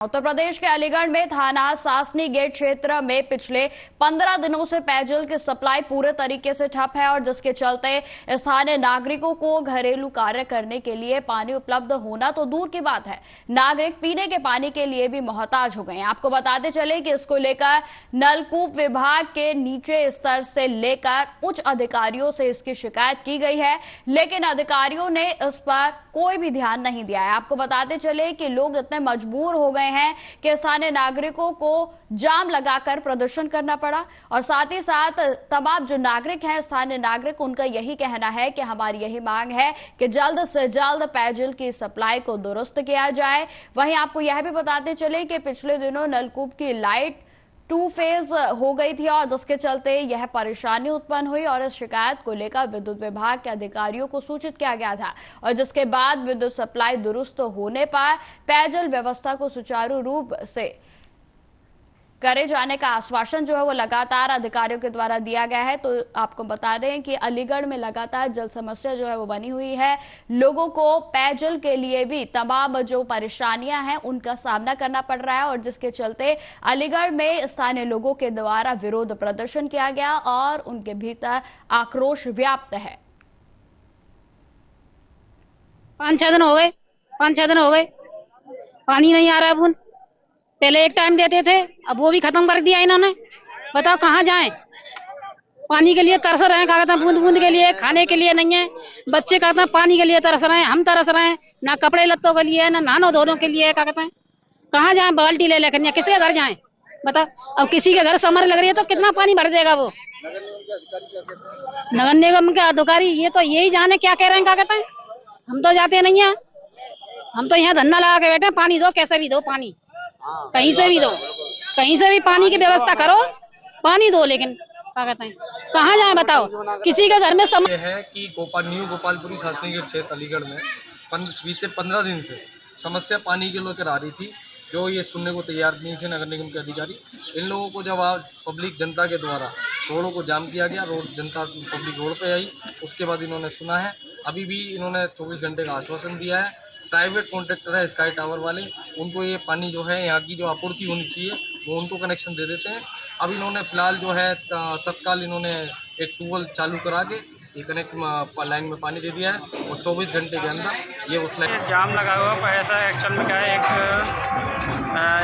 उत्तर प्रदेश के अलीगढ़ में थाना सासनी गेट क्षेत्र में पिछले 15 दिनों से पेयजल की सप्लाई पूरे तरीके से ठप है और जिसके चलते स्थानीय नागरिकों को घरेलू कार्य करने के लिए पानी उपलब्ध होना तो दूर की बात है, नागरिक पीने के पानी के लिए भी मोहताज हो गए हैं। आपको बताते चले कि इसको लेकर नलकूप विभाग के नीचे स्तर से लेकर उच्च अधिकारियों से इसकी शिकायत की गई है, लेकिन अधिकारियों ने इस पर कोई भी ध्यान नहीं दिया है। आपको बताते चले कि लोग इतने मजबूर हो गए हैं कि स्थानीय नागरिकों को जाम लगाकर प्रदर्शन करना पड़ा और साथ ही साथ तमाम जो नागरिक हैं, स्थानीय नागरिक, उनका यही कहना है कि हमारी यही मांग है कि जल्द से जल्द पेयजल की सप्लाई को दुरुस्त किया जाए। वहीं आपको यह भी बताते चले कि पिछले दिनों नलकूप की लाइट 2 फेज हो गई थी और जिसके चलते यह परेशानी उत्पन्न हुई और इस शिकायत को लेकर विद्युत विभाग के अधिकारियों को सूचित किया गया था और जिसके बाद विद्युत सप्लाई दुरुस्त होने पर पेयजल व्यवस्था को सुचारू रूप से करे जाने का आश्वासन जो है वो लगातार अधिकारियों के द्वारा दिया गया है। तो आपको बता दें कि अलीगढ़ में लगातार जल समस्या जो है वो बनी हुई है। लोगों को पेयजल के लिए भी तमाम जो परेशानियां हैं उनका सामना करना पड़ रहा है और जिसके चलते अलीगढ़ में स्थानीय लोगों के द्वारा विरोध प्रदर्शन किया गया और उनके भीतर आक्रोश व्याप्त है। 5-6 दिन हो गए पानी नहीं आ रहा है। पहले एक टाइम देते थे, अब वो भी खत्म कर दिया इन्होंने। बताओ कहाँ जाएं? पानी के लिए तरस रहे हैं, क्या कहते हैं, बूंद बूंद के लिए, खाने के लिए नहीं है। बच्चे कहते हैं पानी के लिए तरस रहे हैं, हम तरस रहे हैं, ना कपड़े लत्तों के लिए, ना नहानो धोने के लिए। क्या कहते हैं, कहाँ जाएं? बाल्टी ले लेकर या किसी के घर जाएं? बताओ, अब किसी के घर समर लग रही है तो कितना पानी भर देगा वो? नगर निगम के अधिकारी ये तो यही जाने क्या कह रहे हैं। क्या कहते हैं, हम तो जाते नहीं है, हम तो यहाँ धंधा लगा के बैठे। पानी दो, कैसे भी दो पानी, कहीं से भी दो, कहीं से भी पानी की व्यवस्था करो, पानी दो। लेकिन क्या कहते हैं, कहाँ जाए बताओ? किसी के घर में ये है कि न्यू गोपालपुरी सासनी गेट क्षेत्र अलीगढ़ में बीते 15 दिन से समस्या पानी के लेकर आ रही थी, जो ये सुनने को तैयार नहीं थे नगर निगम के अधिकारी। इन लोगों को जब आज पब्लिक जनता के द्वारा रोडों को जाम किया गया, जनता पब्लिक रोड पे आई, उसके बाद इन्होंने सुना है। अभी भी इन्होंने 24 घंटे का आश्वासन दिया है। प्राइवेट कॉन्ट्रैक्टर है स्काई टावर वाले, उनको ये पानी जो है यहाँ की जो आपूर्ति होनी चाहिए वो उनको कनेक्शन दे देते हैं। अब इन्होंने फिलहाल जो है तत्काल इन्होंने एक ट्यूबवेल चालू करा के ये कनेक्ट लाइन में पानी दे दिया है और 24 घंटे के अंदर ये उस लाइन जाम लगा हुआ है। ऐसा एक्चुअल में क्या है, एक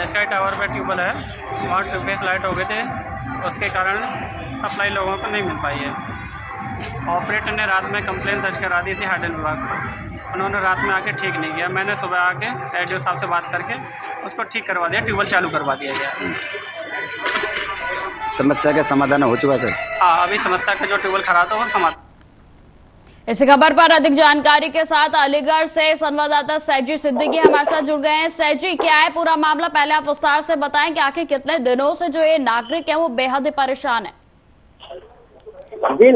स्काई टावर पे ट्यूबवेल है और 2 फेज लाइट हो गए थे, उसके कारण सप्लाई लोगों को नहीं मिल पाई है। ऑपरेटर ने रात में कंप्लेंट दर्ज करा दी थी हाइडल विभाग को, उन्होंने रात में आके ठीक नहीं किया। मैंने सुबह आके एडीओ साहब से बात करके उसको ठीक करवा दिया, ट्यूबवेल चालू करवा दिया गया। समस्या का समाधान हो चुका सर? हाँ, अभी समस्या का जो ट्यूबवेल खराब था वो समाधान। इस खबर पर अधिक जानकारी के साथ अलीगढ़ से संवाददाता सैजी सिद्दीकी हमारे साथ जुड़ गए हैं। सैजी, क्या है पूरा मामला? पहले आप विस्तार से बताएं कि आखिर कितने दिनों से जो ये नागरिक है वो बेहद ही परेशान है। जी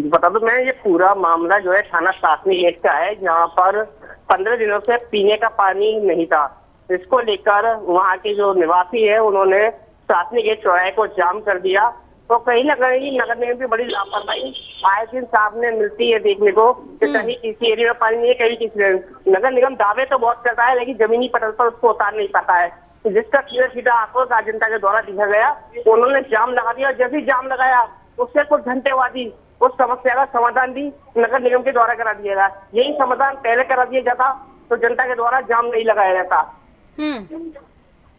बता दो, मैं ये पूरा मामला जो है थाना सासनी गेट का है, जहाँ पर 15 दिनों से पीने का पानी नहीं था। इसको लेकर वहाँ के जो निवासी है उन्होंने सासनी गेट चौराहे को जाम कर दिया। तो कहीं ना कहीं नगर निगम की बड़ी लापरवाही आए दिन सामने मिलती है देखने को कि कहीं किसी एरिया में पानी नहीं है, कहीं किसी। नगर निगम दावे तो बहुत करता है लेकिन जमीनी पटल पर उसको उतार नहीं पाता है, जिसका सीधा सीधा आक्रोश आज जनता के द्वारा दिखा गया। उन्होंने जाम लगा दिया और जैसे ही जाम लगाया उससे कुछ घंटे बाद ही उस समस्या का समाधान भी नगर निगम के द्वारा करा दिया गया। यही समाधान पहले करा दिया जाता तो जनता के द्वारा जाम नहीं लगाया जाता।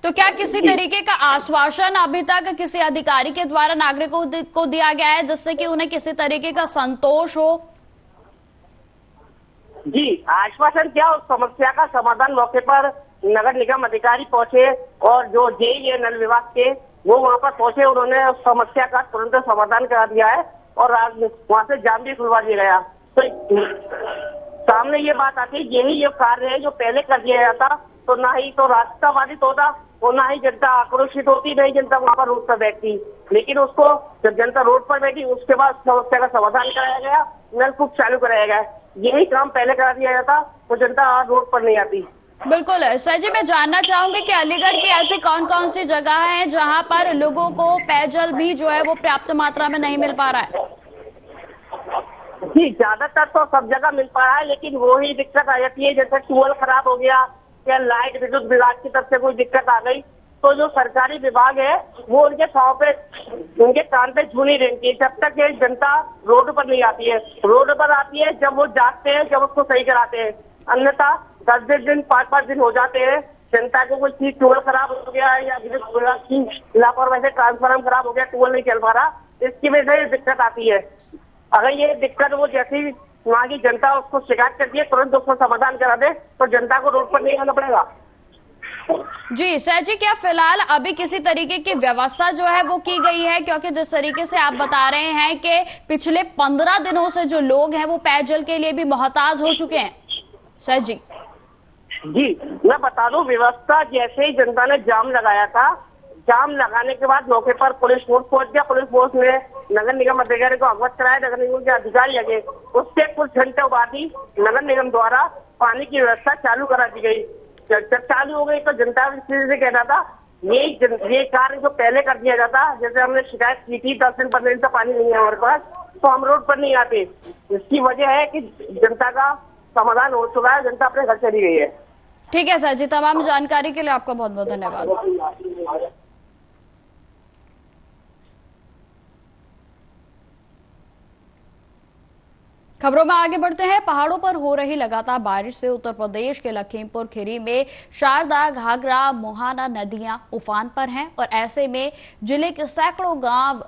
तो क्या किसी तरीके का आश्वासन अभी तक किसी अधिकारी के द्वारा नागरिकों को दिया गया है जिससे कि उन्हें किसी तरीके का संतोष हो? जी, आश्वासन क्या, उस समस्या का समाधान मौके पर नगर निगम अधिकारी पहुंचे और जो जेई है नल विभाग के वो वहाँ पर पहुंचे, उन्होंने उस समस्या का तुरंत समाधान करा दिया है और वहाँ से जाम भी खुलवा दिया गया। तो सामने ये बात आती है, यही ये कार्य है जो पहले कर दिया जाता तो ना ही तो रास्ता बाधित होता और ना ही जनता आक्रोशित होती, नहीं जनता वहाँ पर रोड पर बैठती। लेकिन उसको जब जनता रोड पर बैठी उसके बाद समस्या का समाधान कराया गया, नलकूप चालू कराया गया। यही काम पहले करा दिया जाता तो जनता रोड पर नहीं आती। बिल्कुल सर जी, मैं जानना चाहूंगी कि अलीगढ़ की ऐसी कौन कौन सी जगह हैं जहां पर लोगों को पेयजल भी जो है वो पर्याप्त मात्रा में नहीं मिल पा रहा है? जी, ज्यादातर तो सब जगह मिल पा रहा है लेकिन वो ही दिक्कत आ जाती है, जैसे ट्यूबवेल खराब हो गया या लाइट विद्युत विभाग की तरफ से कोई दिक्कत आ गई तो जो सरकारी विभाग है वो उनके उनके कान पे छू नहीं रही, जब तक ये जनता रोड पर नहीं आती है। रोड पर आती है जब वो जागते हैं, जब उसको सही कराते हैं, अन्यथा 10-10 दिन 5-5 दिन हो जाते हैं। जनता को कोई चीज टूल खराब हो गया है या लापरवाही से ट्रांसफार्मर खराब हो गया, टूल नहीं चल पा रहा, इसकी वजह से दिक्कत आती है। अगर ये दिक्कत वो जैसी वहाँ की जनता उसको शिकायत करती है, तुरंत उसको समाधान करा दे तो जनता को रोड पर नहीं आना पड़ेगा। जी सर जी, क्या फिलहाल अभी किसी तरीके की व्यवस्था जो है वो की गई है? क्योंकि जिस तरीके से आप बता रहे हैं कि पिछले 15 दिनों से जो लोग हैं वो पेयजल के लिए भी मोहताज हो चुके हैं। सर जी मैं बता दूं, व्यवस्था जैसे ही जनता ने जाम लगाया था, जाम लगाने के बाद मौके पर पुलिस फोर्स पहुंच गया। पुलिस फोर्स ने नगर निगम अधिकारी को अवगत कराया, नगर निगम के अधिकारी लगे। उससे कुछ घंटे बाद ही नगर निगम द्वारा पानी की व्यवस्था चालू करा दी गई। जब चालू हो गई तो जनता से कहना था ये कार्य जो पहले कर दिया जाता, जैसे हमने शिकायत की थी 10 दिन 15 दिन से पानी नहीं है हमारे पास, तो हम रोड पर नहीं आते। इसकी वजह है कि जनता का समाधान हो चुका है, जनता अपने घर चली गई है। ठीक है सर जी, तमाम जानकारी के लिए आपका बहुत बहुत धन्यवाद। खबरों में आगे बढ़ते हैं। पहाड़ों पर हो रही लगातार बारिश से उत्तर प्रदेश के लखीमपुर खीरी में शारदा, घाघरा, मोहाना नदियां उफान पर हैं और ऐसे में जिले के सैकड़ों गांव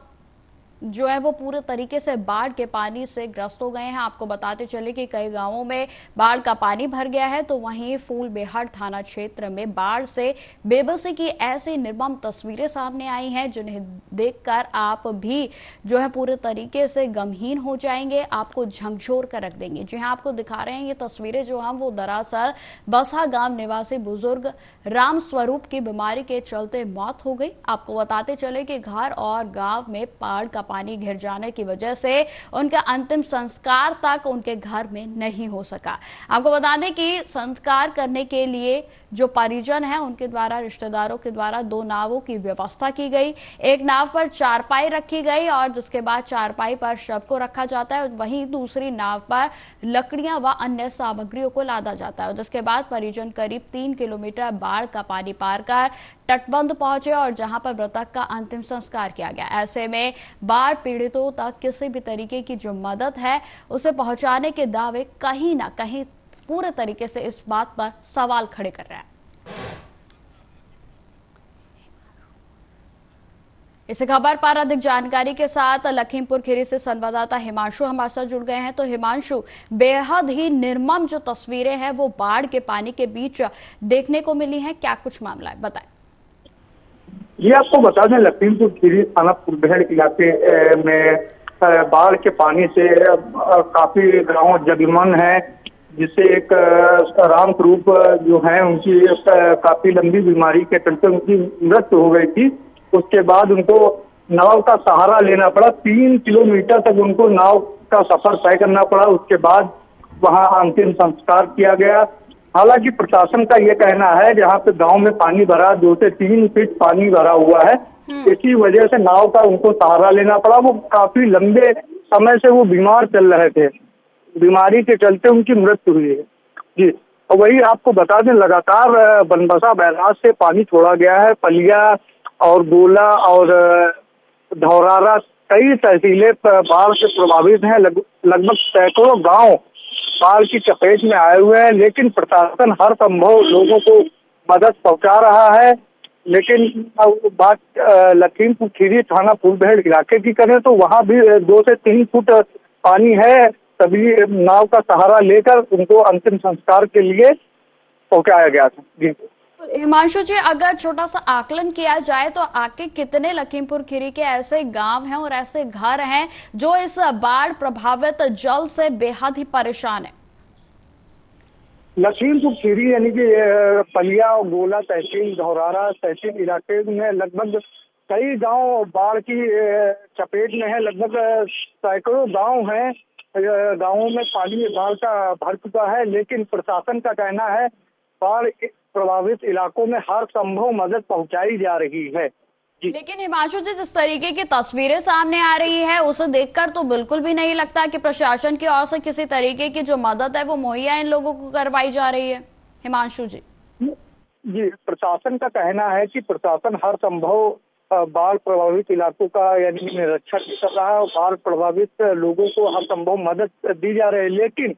जो है वो पूरे तरीके से बाढ़ के पानी से ग्रस्त हो गए हैं। आपको बताते चले कि कई गांवों में बाढ़ का पानी भर गया है, तो वहीं फूलबेहड़ थाना क्षेत्र में बाढ़ से बेबसी की ऐसी निर्मम तस्वीरें सामने आई हैं जिन्हें देखकर आप भी जो है पूरे तरीके से गमहीन हो जाएंगे, आपको झकझोर कर रख देंगे। जी हाँ, आपको दिखा रहे हैं ये तस्वीरें जो हम वो दरअसल बसा गांव निवासी बुजुर्ग राम स्वरूप की बीमारी के चलते मौत हो गई। आपको बताते चले कि घर और गांव में बाढ़ का पानी घिर जाने की वजह से उनका अंतिम संस्कार तक उनके घर में नहीं हो सका। आपको बता दें कि संस्कार करने के लिए जो परिजन है उनके द्वारा, रिश्तेदारों के द्वारा 2 नावों की व्यवस्था की गई। एक नाव पर चारपाई रखी गई और जिसके बाद चारपाई पर शव को रखा जाता है, वहीं दूसरी नाव पर लकड़ियां व अन्य सामग्रियों को लादा जाता है। जिसके बाद परिजन करीब 3 किलोमीटर बाढ़ का पानी पार कर तटबंध पहुंचे और जहां पर मृतक का अंतिम संस्कार किया गया। ऐसे में बाढ़ पीड़ितों तक किसी भी तरीके की जो मदद है उसे पहुंचाने के दावे कहीं ना कहीं पूरे तरीके से इस बात पर सवाल खड़े कर रहा है। इस खबर पर अधिक जानकारी के साथ लखीमपुर खीरी से संवाददाता हिमांशु हमारे साथ जुड़ गए हैं। तो हिमांशु, बेहद ही निर्मम जो तस्वीरें हैं वो बाढ़ के पानी के बीच देखने को मिली हैं, क्या कुछ मामला है, बताएं। ये आपको बता दें, लखीमपुर खीरी थाना फूलबेहड़ इलाके में बाढ़ के पानी से काफी गांव जगमन है, जिससे एक राम स्वरूप जो है उनकी काफी लंबी बीमारी के चलते उनकी मृत्यु हो गई थी। उसके बाद उनको नाव का सहारा लेना पड़ा, 3 किलोमीटर तक उनको नाव का सफर तय करना पड़ा। उसके बाद वहां अंतिम संस्कार किया गया। हालांकि प्रशासन का ये कहना है जहाँ पे गांव में पानी भरा, 2 से 3 फीट पानी भरा हुआ है, इसी वजह से नाव का उनको सहारा लेना पड़ा। वो काफी लंबे समय से वो बीमार चल रहे थे, बीमारी के चलते उनकी मृत्यु हुई है जी। और वही आपको बता दें, लगातार बनबसा बैराज से पानी छोड़ा गया है। पलिया और गोला और धौरारा कई तहसीलें बाढ़ से प्रभावित हैं। लगभग सैकड़ों गांव बाढ़ की चपेट में आए हुए हैं, लेकिन प्रशासन हर संभव लोगों को मदद पहुंचा रहा है। लेकिन बात लखीमपुर खीरी थाना फूलबेहड़ इलाके की करें तो वहां भी 2 से 3 फुट पानी है। तभी नाव का सहारा लेकर उनको अंतिम संस्कार के लिए पहुंचाया गया था जी। हिमांशु जी, अगर छोटा सा आकलन किया जाए तो आके कितने लखीमपुर खीरी के ऐसे गांव हैं और ऐसे घर हैं जो इस बाढ़ प्रभावित जल से बेहद ही परेशान है? लखीमपुर खीरी यानी कि पलिया और गोला तहसील, धौरारा तहसील इलाके में लगभग कई गांव बाढ़ की चपेट में है। लगभग सैकड़ों गांव हैं, गांवों में पानी बाढ़ का भर चुका है। लेकिन प्रशासन का कहना है बाढ़ प्रभावित इलाकों में हर संभव मदद पहुंचाई जा रही है जी। लेकिन हिमांशु जी, जिस तरीके की तस्वीरें सामने आ रही है उसे देखकर तो बिल्कुल भी नहीं लगता कि प्रशासन की ओर से किसी तरीके की जो मदद है वो मुहैया इन लोगों को करवाई जा रही है। हिमांशु जी, जी, प्रशासन का कहना है कि प्रशासन हर संभव बाढ़ प्रभावित इलाकों का यानी निरीक्षण कर रहा है और बाढ़ प्रभावित लोगों को हर संभव मदद दी जा रही है, लेकिन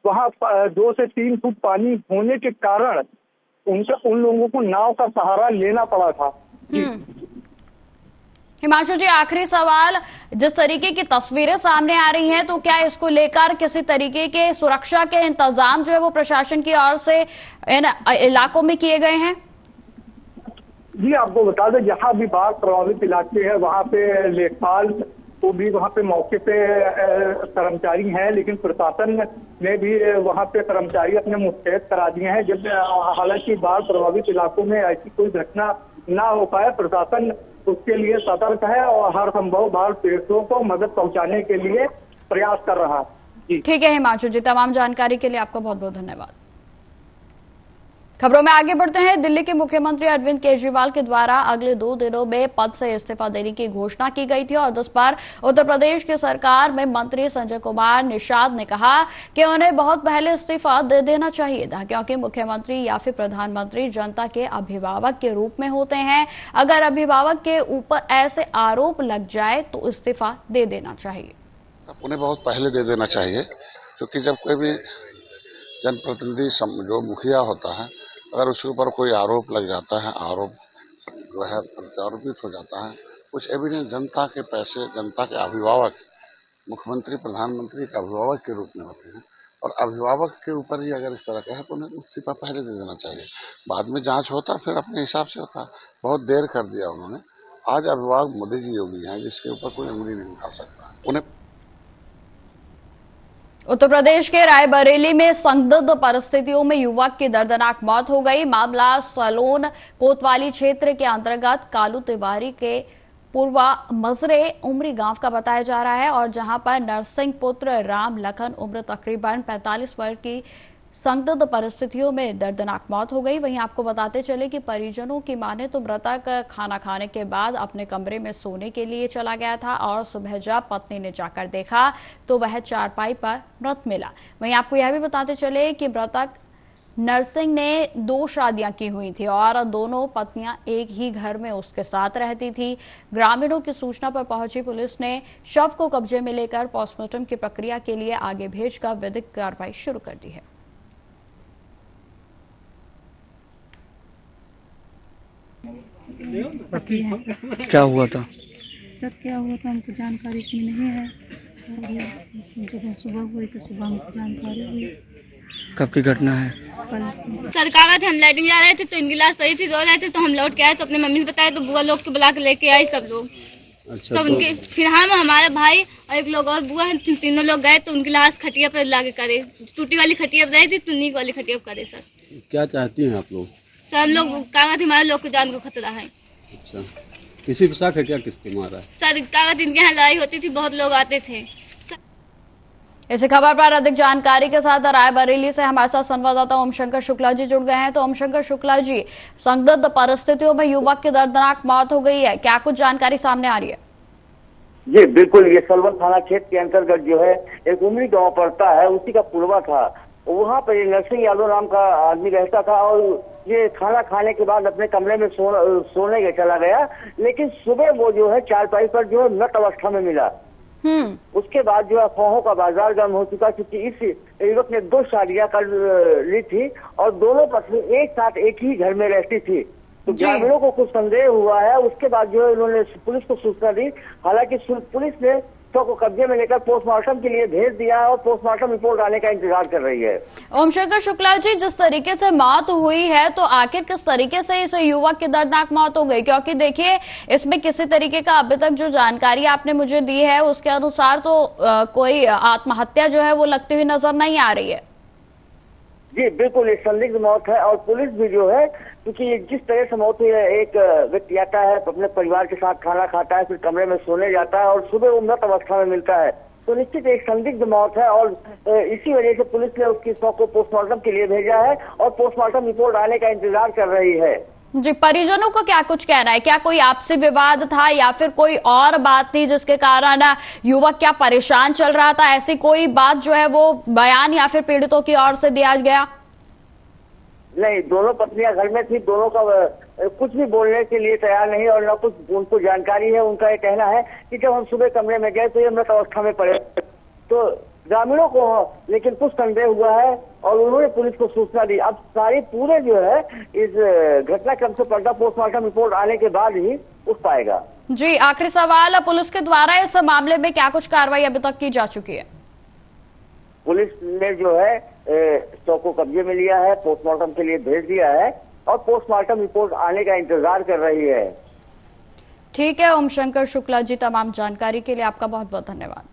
वहाँ 2 से 3 फुट पानी होने के कारण उन लोगों को नाव का सहारा लेना पड़ा था। हिमांशु जी, आखिरी सवाल, जिस तरीके की तस्वीरें सामने आ रही हैं, तो क्या इसको लेकर किसी तरीके के सुरक्षा के इंतजाम जो है वो प्रशासन की ओर से इन इलाकों में किए गए हैं? जी, आपको बता दें, जहाँ भी बाढ़ प्रभावित इलाके हैं वहाँ पे लेखपाल तो भी वहाँ पे मौके पे कर्मचारी हैं, लेकिन प्रशासन ने भी वहाँ पे कर्मचारी अपने मुस्तैद करा दिए हैं। जब हालांकि बाढ़ प्रभावित इलाकों में ऐसी कोई घटना ना हो पाए, प्रशासन उसके लिए सतर्क है और हर संभव बाढ़ पीड़ितों को मदद पहुंचाने के लिए प्रयास कर रहा है। जी ठीक है हिमांशु जी, तमाम जानकारी के लिए आपका बहुत बहुत धन्यवाद। खबरों में आगे बढ़ते हैं। दिल्ली के मुख्यमंत्री अरविंद केजरीवाल के द्वारा अगले 2 दिनों में पद से इस्तीफा देने की घोषणा की गई थी और जिस पर उत्तर प्रदेश की सरकार में मंत्री संजय कुमार निषाद ने कहा कि उन्हें बहुत पहले इस्तीफा दे देना चाहिए था, क्योंकि मुख्यमंत्री या फिर प्रधानमंत्री जनता के अभिभावक के रूप में होते हैं। अगर अभिभावक के ऊपर ऐसे आरोप लग जाए तो इस्तीफा दे देना चाहिए। उन्हें बहुत पहले दे देना चाहिए, क्योंकि जब कोई भी जनप्रतिनिधि जो मुखिया होता है, अगर उसके ऊपर कोई आरोप लग जाता है, आरोप जो है प्रत्यारोपित हो जाता है, कुछ एविडेंस, जनता के पैसे, जनता के अभिभावक, मुख्यमंत्री प्रधानमंत्री के अभिभावक के रूप में होते हैं और अभिभावक के ऊपर ही अगर इस तरह का है तो उन्हें इस्तीफा पहले दे देना चाहिए। बाद में जांच होता, फिर अपने हिसाब से होता। बहुत देर कर दिया उन्होंने। आज अभिभावक मोदी जी योगी हैं, जिसके ऊपर कोई उंगली नहीं उठा सकता। उन्हें उत्तर प्रदेश के रायबरेली में संदिग्ध परिस्थितियों में युवक की दर्दनाक मौत हो गई। मामला सलोन कोतवाली क्षेत्र के अंतर्गत कालू तिवारी के पूर्वा मजरे उमरी गांव का बताया जा रहा है और जहां पर नरसिंह पुत्र राम लखन उम्र तकरीबन 45 वर्ष की संदिग्ध परिस्थितियों में दर्दनाक मौत हो गई। वहीं आपको बताते चले कि परिजनों की माने तो मृतक खाना खाने के बाद अपने कमरे में सोने के लिए चला गया था और सुबह जब पत्नी ने जाकर देखा तो वह चारपाई पर मृत मिला। वहीं आपको यह भी बताते चले कि मृतक नरसिंह ने 2 शादियां की हुई थी और दोनों पत्नियां एक ही घर में उसके साथ रहती थी। ग्रामीणों की सूचना पर पहुंची पुलिस ने शव को कब्जे में लेकर पोस्टमार्टम की प्रक्रिया के लिए आगे भेजकर विधिक कार्रवाई शुरू कर दी है। क्या हुआ था? सर क्या हुआ था हमको जानकारी इसमें नहीं है और जब सुबह हुई तो सुबह हमको जानकारी हुई। कब की घटना है? सर कागज हम लाइटिंग जा रहे थे तो इनकी लाश पड़ी थी, रो रहे थे तो हम लौट के आए तो अपने मम्मी से बताया तो बुआ लोग के बुला के लेके आई सब लोग। अच्छा, तो उनके फिर हम हमारे भाई और एक लोग और बुआ हैं, तीनों लोग गए तो उनकी लाश खटिया पर लाके करे, टूटी वाली खटिया पर रही थी तो नीक वाली खटिया पर करे। सर क्या चाहती हैं आप लोग? सर हम लोग कागज हमारे लोग की जान को खतरा है। अच्छा, किसी के साथ है क्या? किसको मारा है? सर कागज इनके यहाँ लड़ाई होती थी, बहुत लोग आते थे। इसी खबर पर अधिक जानकारी के साथ रायबरेली से हमारे साथ संवाददाता ओमशंकर शुक्ला जी जुड़ गए हैं। तो ओमशंकर शुक्ला जी, संदिग्ध परिस्थितियों में युवक की दर्दनाक मौत हो गई है, क्या कुछ जानकारी सामने आ रही है? जी बिल्कुल, ये सलवन थाना क्षेत्र के अंतर्गत जो है एक उमरी गांव पड़ता है, उसी का पूर्वा था। वहाँ पर नरसिंह यादव नाम का आदमी रहता था और ये खाना खाने के बाद अपने कमरे में सोने के चला गया, लेकिन सुबह वो जो है चारपाई पर जो है मृत अवस्था में मिला। उसके बाद जो अफवाहों का बाजार गर्म हो चुका, क्योंकि इस युवक ने 2 शादियां कर ली थी और दोनों पत्नी एक साथ एक ही घर में रहती थी। तो ग्रामीणों को कुछ संदेह हुआ है। उसके बाद जो है उन्होंने पुलिस को सूचना दी। हालांकि पुलिस ने शव को कब्जे में लेकर पोस्टमार्टम के लिए भेज दिया और पोस्टमार्टम रिपोर्ट आने का इंतजार कर रही है। ओमशंकर शुक्ला जी, जिस तरीके से मौत हुई है तो आखिर किस तरीके से इस युवक की दर्दनाक मौत हो गई? क्योंकि देखिए, इसमें किसी तरीके का अभी तक जो जानकारी आपने मुझे दी है उसके अनुसार तो कोई आत्महत्या जो है वो लगती हुई नजर नहीं आ रही है। जी बिल्कुल, एक संदिग्ध मौत है और पुलिस भी जो है, क्योंकि जिस तरह से मौत हुई है, एक व्यक्ति आता है अपने परिवार के साथ खाना खाता है, फिर कमरे में सोने जाता है और सुबह वो मृत अवस्था में मिलता है, तो निश्चित एक संदिग्ध मौत है और इसी वजह से पुलिस ने उसकी शव को पोस्टमार्टम के लिए भेजा है और पोस्टमार्टम रिपोर्ट आने का इंतजार कर रही है। जी, परिजनों को क्या कुछ कहना है? क्या कोई आपसी विवाद था या फिर कोई और बात थी जिसके कारण युवक क्या परेशान चल रहा था? ऐसी कोई बात जो है वो बयान या फिर पीड़ितों की ओर से दिया गया? नहीं, दोनों पत्नियां घर में थी, दोनों का कुछ भी बोलने के लिए तैयार नहीं और न कुछ उनको जानकारी है। उनका ये कहना है कि जब हम सुबह कमरे में गए तो ये मृत अवस्था में पड़े। तो ग्रामीणों को लेकिन कुछ संदेह हुआ है और उन्होंने पुलिस को सूचना दी। अब सारी पूरे जो है इस घटनाक्रम से पर्दा पोस्टमार्टम रिपोर्ट आने के बाद ही उठ पाएगा। जी, आखिरी सवाल, पुलिस के द्वारा इस मामले में क्या कुछ कार्रवाई अभी तक की जा चुकी है? पुलिस ने जो है शव को कब्जे में लिया है, पोस्टमार्टम के लिए भेज दिया है और पोस्टमार्टम रिपोर्ट आने का इंतजार कर रही है। ठीक है, ओम शंकर शुक्ला जी, तमाम जानकारी के लिए आपका बहुत बहुत धन्यवाद।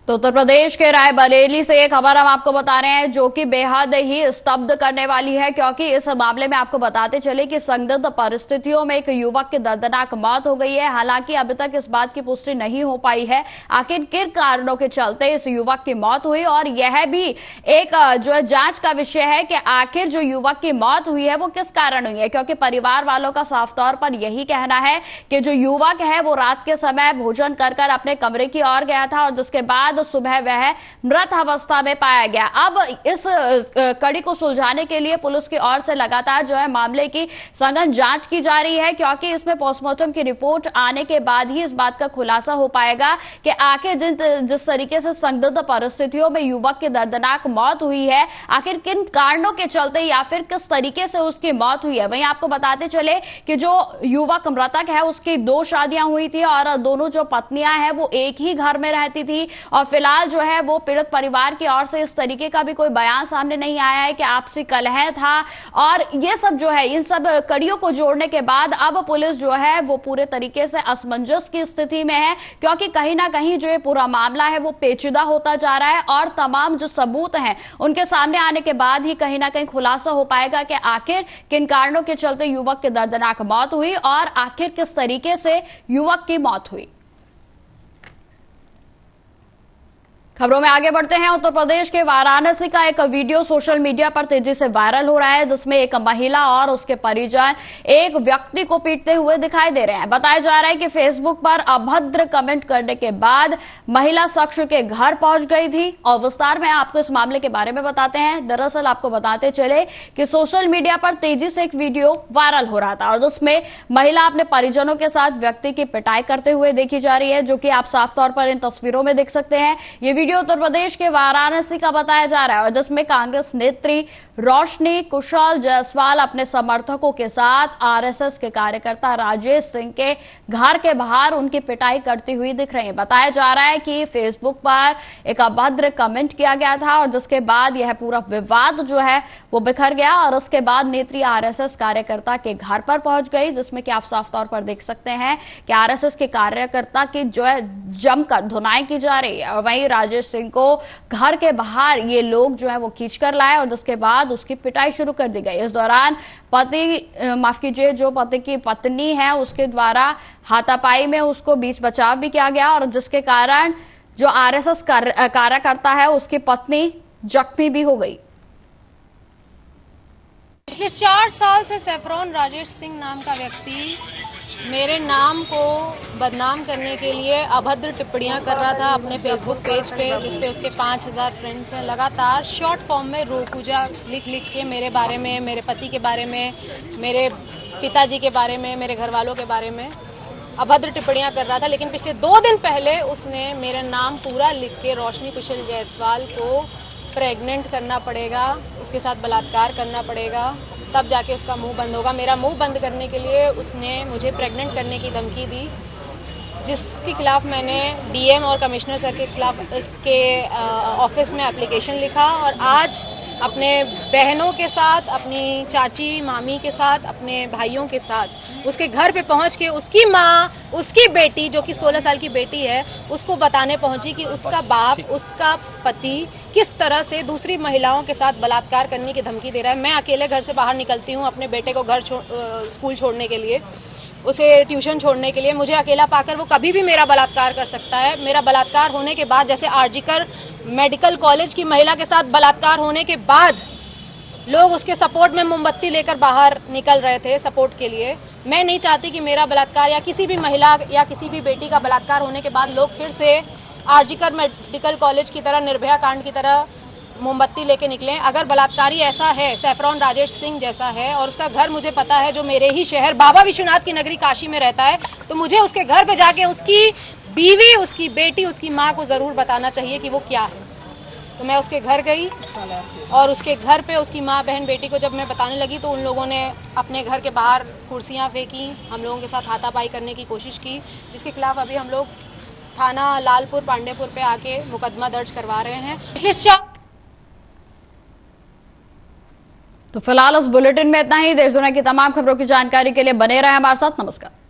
तो उत्तर प्रदेश के रायबरेली से एक खबर हम आपको बता रहे हैं जो कि बेहद ही स्तब्ध करने वाली है, क्योंकि इस मामले में आपको बताते चले कि संदिग्ध परिस्थितियों में एक युवक की दर्दनाक मौत हो गई है। हालांकि अभी तक इस बात की पुष्टि नहीं हो पाई है आखिर किन कारणों के चलते इस युवक की मौत हुई, और यह भी एक जो है जांच का विषय है कि आखिर जो युवक की मौत हुई है वो किस कारण हुई है, क्योंकि परिवार वालों का साफ तौर पर यही कहना है कि जो युवक है वो रात के समय भोजन कर अपने कमरे की ओर गया था और जिसके बाद सुबह वह मृत अवस्था में पाया गया। अब इस कड़ी को सुलझाने के लिए पुलिस की ओर से लगातार जो है मामले की सघन जांच की जा रही है, क्योंकि इसमें पोस्टमार्टम की रिपोर्ट आने के बाद ही इस बात का खुलासा हो पाएगा कि आखिर जिस तरीके से संदिग्ध परिस्थितियों में युवक की दर्दनाक मौत हुई है आखिर किन कारणों के चलते या फिर किस तरीके से उसकी मौत हुई है। वहीं आपको बताते चले कि जो युवक मृतक है उसकी 2 शादियां हुई थी और दोनों जो पत्नियां हैं वो एक ही घर में रहती थी, और फिलहाल जो है वो पीड़ित परिवार की ओर से इस तरीके का भी कोई बयान सामने नहीं आया है कि आपसी कलह था। और ये सब जो है इन सब कड़ियों को जोड़ने के बाद अब पुलिस जो है वो पूरे तरीके से असमंजस की स्थिति में है, क्योंकि कहीं ना कहीं जो ये पूरा मामला है वो पेचीदा होता जा रहा है और तमाम जो सबूत हैं उनके सामने आने के बाद ही कहीं ना कहीं खुलासा हो पाएगा कि आखिर किन कारणों के चलते युवक की दर्दनाक मौत हुई और आखिर किस तरीके से युवक की मौत हुई। खबरों में आगे बढ़ते हैं। उत्तर प्रदेश के वाराणसी का एक वीडियो सोशल मीडिया पर तेजी से वायरल हो रहा है, जिसमें एक महिला और उसके परिजन एक व्यक्ति को पीटते हुए दिखाई दे रहे हैं। बताया जा रहा है कि फेसबुक पर अभद्र कमेंट करने के बाद महिला शख्स के घर पहुंच गई थी, और विस्तार में आपको इस मामले के बारे में बताते हैं। दरअसल आपको बताते चले कि सोशल मीडिया पर तेजी से एक वीडियो वायरल हो रहा था और जिसमें महिला अपने परिजनों के साथ व्यक्ति की पिटाई करते हुए देखी जा रही है, जो कि आप साफ तौर पर इन तस्वीरों में देख सकते हैं। ये वीडियो उत्तर प्रदेश के वाराणसी का बताया जा रहा है और जिसमें कांग्रेस नेत्री रोशनी कुशल जायसवाल अपने समर्थकों के साथ आरएसएस के कार्यकर्ता राजेश सिंह के घर के बाहर उनकी पिटाई करती हुई दिख रही है। बताया जा रहा है कि फेसबुक पर एक अभद्र कमेंट किया गया था और जिसके बाद यह पूरा विवाद जो है वो बिखर गया और उसके बाद नेत्री आरएसएस कार्यकर्ता के घर पर पहुंच गई, जिसमें कि आप साफ तौर पर देख सकते हैं कि आरएसएस के कार्यकर्ता की जो है जमकर धुनाई की जा रही है। और वहीं राजेश सिंह को घर के बाहर ये लोग जो है वो खींचकर लाए और जिसके बाद उसकी पिटाई शुरू कर दी गई। इस दौरान जो पति की पत्नी है उसके द्वारा हाथापाई में उसको बीच बचाव भी किया गया और जिसके कारण जो आरएसएस कार्यकर्ता है उसकी पत्नी जख्मी भी हो गई। पिछले 4 साल से सैफरॉन राजेश सिंह नाम का व्यक्ति मेरे नाम को बदनाम करने के लिए अभद्र टिप्पणियां कर रहा था अपने फेसबुक पेज पे, जिसपे उसके 5000 फ्रेंड्स हैं। लगातार शॉर्ट फॉर्म में रोपूजा लिख के मेरे बारे में, मेरे पति के बारे में, मेरे पिताजी के बारे में, मेरे घर वालों के बारे में अभद्र टिप्पणियां कर रहा था। लेकिन पिछले 2 दिन पहले उसने मेरा नाम पूरा लिख के रोशनी कुशल जायसवाल को प्रेग्नेंट करना पड़ेगा, उसके साथ बलात्कार करना पड़ेगा, तब जाके उसका मुंह बंद होगा। मेरा मुंह बंद करने के लिए उसने मुझे प्रेग्नेंट करने की धमकी दी, जिसके खिलाफ मैंने डीएम और कमिश्नर सर के खिलाफ इसके ऑफिस में एप्लीकेशन लिखा और आज अपने बहनों के साथ, अपनी चाची मामी के साथ, अपने भाइयों के साथ उसके घर पे पहुंच के उसकी माँ, उसकी बेटी जो कि 16 साल की बेटी है, उसको बताने पहुंची कि उसका बाप, उसका पति किस तरह से दूसरी महिलाओं के साथ बलात्कार करने की धमकी दे रहा है। मैं अकेले घर से बाहर निकलती हूँ अपने बेटे को स्कूल छोड़ने के लिए, उसे ट्यूशन छोड़ने के लिए। मुझे अकेला पाकर वो कभी भी मेरा बलात्कार कर सकता है। मेरा बलात्कार होने के बाद, जैसे आरजीकर मेडिकल कॉलेज की महिला के साथ बलात्कार होने के बाद लोग उसके सपोर्ट में मोमबत्ती लेकर बाहर निकल रहे थे सपोर्ट के लिए, मैं नहीं चाहती कि मेरा बलात्कार या किसी भी महिला या किसी भी बेटी का बलात्कार होने के बाद लोग फिर से आरजीकर मेडिकल कॉलेज की तरह, निर्भया कांड की तरह मोमबत्ती लेके निकलें। अगर बलात्कारी ऐसा है, सैफरॉन राजेश सिंह जैसा है, और उसका घर मुझे पता है, जो मेरे ही शहर बाबा विश्वनाथ की नगरी काशी में रहता है, तो मुझे उसके घर पे जाके उसकी बीवी, उसकी बेटी, उसकी माँ को जरूर बताना चाहिए कि वो क्या है। तो मैं उसके घर गई और उसके घर पे उसकी माँ, बहन, बेटी को जब मैं बताने लगी तो उन लोगों ने अपने घर के बाहर कुर्सियाँ फेंकी, हम लोगों के साथ हाथापाई करने की कोशिश की, जिसके खिलाफ अभी हम लोग थाना लालपुर पांडेपुर पे आके मुकदमा दर्ज करवा रहे हैं। पिछले तो फिलहाल इस बुलेटिन में इतना ही। देश दुनिया की तमाम खबरों की जानकारी के लिए बने रहे हमारे साथ। नमस्कार।